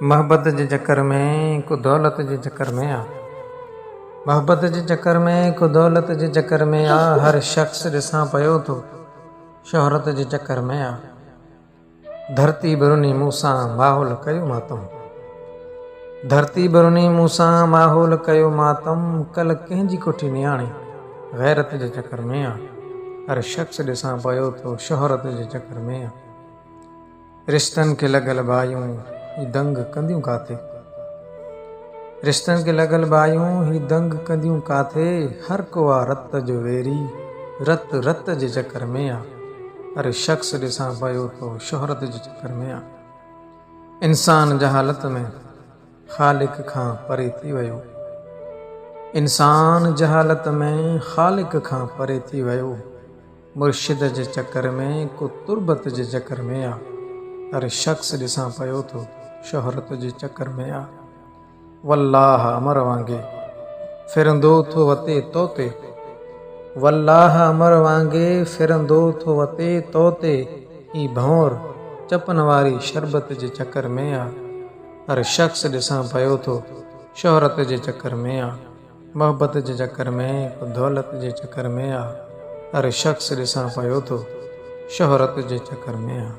मोहब्बत जे चक्कर में को दौलत जे चक्कर में आ। मोहब्बत जे चक्कर में को दौलत जे चक्कर में आ। हर शख़्स ॾिसां पियो थो शोहरत जे चक्कर में आ। धरती बरुनी मूंसां माहौल कयो मातम। धरती बरुनी मूंसां माहौल कयो मातम। कल कंहिंजी कोठी नियाणी गैरत जे चक्कर में आ। हर शख़्स ॾिसां पियो थो शोहरत जे चक्कर में आ। रिश्तनि खे लॻल बायूं ही दंग कंदियूं काथे। रिश्तनि खे लॻल बायूं ही दंग कंदियूं काथे। हर को आ रत जो वेरी रत रत जे चक्कर में आ। हर शख़्स ॾिसां पियो थो शोहरत जे चक्कर में आ। इंसान जहालत में ख़ालिक खां परे थी वियो। इंसान जहालत में ख़ालिक खां परे थी वियो। मुर्शिद जे चक्कर में को तुरबत जे चक्कर में आ। हर शख़्स ॾिसां पियो थो शोहरत जे चक्कर में आ। वल्लाह अमर वांगे फिरंदो थो वते तोते। वल्लाह अमर वांगे फिरंदो थो वते तोते। ही भंवर चपन वारी शरबत जे चक्कर में आ। हर शख़्स ॾिसां पियो थो शोहरत जे चक्कर में आ। मोहब्बत जे चक्कर में को दौलत जे चक्कर में आ। हर शख़्स ॾिसां पियो थो शोहरत जे चक्कर में आ।